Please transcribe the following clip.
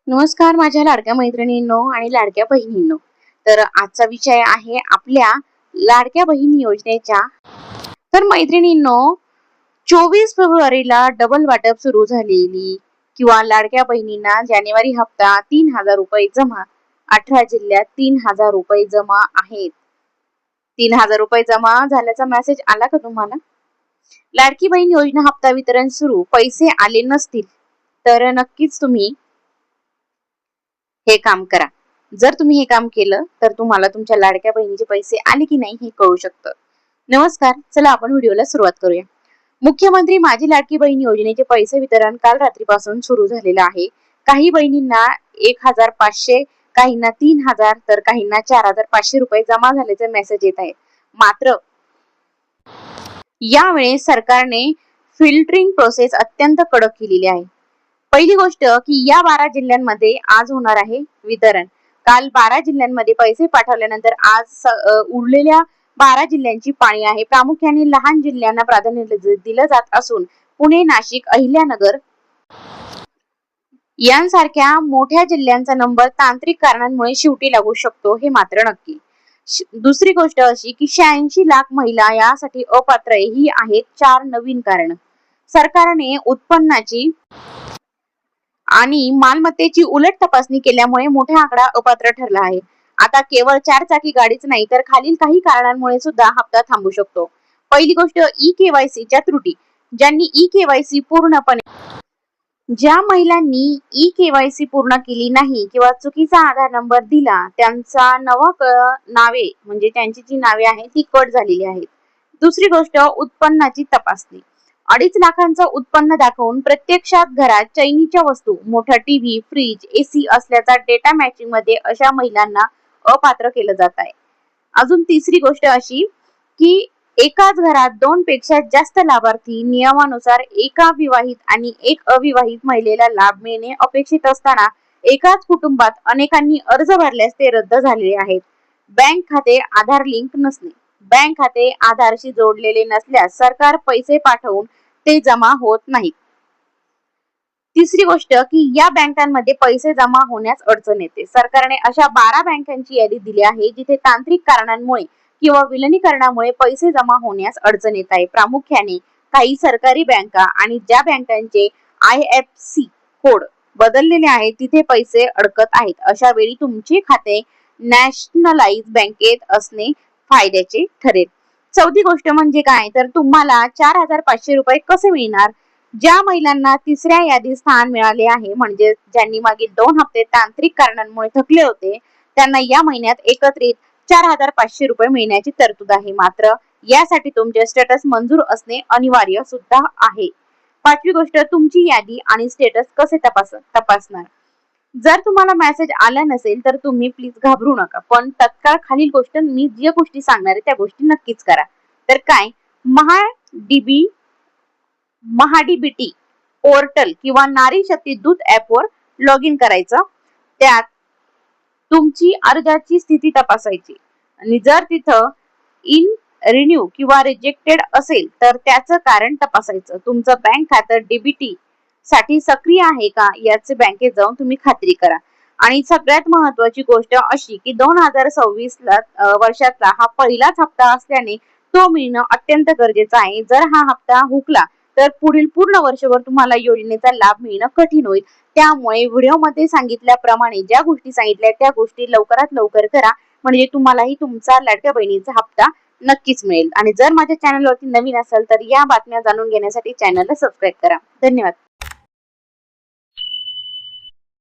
नमस्कार माझ्या लाडक्या मैत्रिणींनो आणि लाडक्या बहिणींनो. तर आजचा विषय आहे आपल्या लाडक्या बहिणी योजनेच्या. तर मैत्रिणींनो, 24 फेब्रुवारीला डबल वाटप सुरू झालेली किंवा लाडक्या बहिणींना जानेवारी हप्ता 3,000 रुपये जमा. 18 जिल्ह्यात 3,000 रुपये जमा आहेत. 3,000 रुपये जमा झाल्याचा मेसेज आला का तुम्हाला? लाडकी बहीण योजना हप्ता वितरण सुरू. पैसे आले नसतील तर नक्कीच तुम्ही हे काम करा. जर तुम्ही हे काम केलं तर तुम्हाला तुमच्या लाडक्या बहिणीचे पैसे आले की नाही हे कळू शकतं. नमस्कार, चला आपण व्हिडिओला सुरुवात करूया. मुख्यमंत्री माझी लाडकी बहीण योजनेचे पैसे वितरण काल रात्रीपासून सुरू झालेलं आहे. काही बहिणींना 1,500, काहींना 3,000 तर काहींना 4,500 रुपये जमा झाल्याचे मेसेज येत आहे. मात्र यावेळेस सरकारने फिल्टरिंग प्रोसेस अत्यंत कडक केलेली आहे. पहिली गोष्ट की या 12 जिल्ह्यांमध्ये आज होणार आहे वितरण. काल 12 जिल्ह्यांमध्ये पैसे पाठवल्यानंतर आज उरलेल्या 12 जिल्ह्यांची पाळी आहे. प्रामुख्याने लहान जिल्ह्यांना प्राधान्य दिलं जात असून पुणे, नाशिक, अहिल्यानगर यांसारख्या मोठ्या जिल्ह्यांचा नंबर तांत्रिक कारणांमुळे शेवटी लागू शकतो, हे मात्र नक्की. दुसरी गोष्ट अशी की 86 लाख महिला यासाठी अपात्र ही आहेत 4 नवीन कारण. सरकारने उत्पन्नाची आणि मालमत्तेची उलट तपासणी केल्यामुळे मोठा आकडा अपात्र ठरला आहे. आता केवळ 4 चाकी गाडीच नाही तर खालील काही कारणांमुळे सुद्धा हप्ता थांबू शकतो. पहिली गोष्ट ई-केवायसी च्या त्रुटी. ज्या महिलांनी ई-केवायसी पूर्ण केली नाही किंवा चुकीचा आधार नंबर दिला त्यांचा नावे म्हणजे त्यांची जी नावे आहेत ती कट झालेली आहेत. दुसरी गोष्ट उत्पन्नाची तपासणी. 2.5 लाखांचं उत्पन्न दाखवून प्रत्यक्षात घरात चैनीच्या वस्तू, मोठा टीव्ही, फ्रीज, एसी असल्याचा डेटा मॅचिंग मध्ये अशा महिलांना अपात्र केलं जात आहे. अजून तिसरी गोष्ट अशी की एकाच घरात 2 पेक्षा जास्त लाभार्थी नियमानुसार एका विवाहित आणि एक अविवाहित महिलेला लाभ मिळणे अपेक्षित असताना एकाच कुटुंबात अनेकांनी अर्ज भरल्यास ते रद्द झालेले आहेत. बँक खाते आधार लिंक नसणे. बँक खाते आधारशी जोडलेले नसल्यास सरकार पैसे पाठवून ते जमा होत नाहीत. तिसरी गोष्ट की या बँकांमध्ये पैसे जमा होण्यास अडचण येते. सरकारने अशा 12 बँकांची यादी दिली आहे जिथे तांत्रिक कारणांमुळे किंवा विलिनीकरणामुळे पैसे जमा होण्यास अडचण येत आहे. प्रामुख्याने काही सरकारी बँका आणि ज्या बँकांचे IFSC कोड बदललेले आहेत तिथे पैसे अडकत आहेत. अशा वेळी तुमचे खाते नॅशनलाइज बँकेत असणे फायद्याचे ठरेल. चौथी गोष्ट म्हणजे काय तर तुम्हाला 4,500 रुपये कसे मिळणार? ज्या महिलांना तिसऱ्या यादीत स्थान मिळाले आहे म्हणजे ज्यांनी मागील 2 हप्ते तांत्रिक कारणांमुळे थकले होते त्यांना या महिन्यात एकत्रित 4,500 रुपये मिळण्याची तरतूद आहे. मात्र यासाठी तुमचे स्टेटस मंजूर असणे अनिवार्य सुद्धा आहे. पाचवी गोष्ट तुमची यादी आणि स्टेटस कसे तपासणार. जर तुम्हाला मेसेज आला नसेल तर तुम्ही प्लीज घाबरू नका, पण तत्काळ खालील गोष्ट मी ज्या गोष्टी सांगणार आहे त्या गोष्टी नक्कीच करा. तर काय, महाडीबीटी पोर्टल किंवा नारी शक्ती दूत ऍप वर लॉग इन करायचं. त्यात तुमची अर्जाची स्थिती तपासायची आणि जर तिथं इन रिन्यू किंवा रिजेक्टेड असेल तर त्याचं कारण तपासायचं. तुमचं बँक खातं डीबीटी साठी सक्रिय आहे का याचे बँकेत जाऊन तुम्ही खात्री करा. आणि सगळ्यात महत्वाची गोष्ट अशी की 2026 वर्षातला हा पहिलाच हप्ता असल्याने तो मिळणं अत्यंत गरजेचं आहे. जर हा हप्ता हुकला तर पुढील पूर्ण वर्षभर तुम्हाला योजनेचा लाभ मिळणं कठीण होईल. त्यामुळे व्हिडिओमध्ये सांगितल्याप्रमाणे ज्या गोष्टी सांगितल्या त्या गोष्टी लवकरात लवकर करा म्हणजे तुम्हालाही तुमचा लाडक्या बहिणीचा हप्ता नक्कीच मिळेल. आणि जर माझ्या चॅनलवरती नवीन असेल तर या बातम्या जाणून घेण्यासाठी चॅनलला सबस्क्राईब करा. धन्यवाद.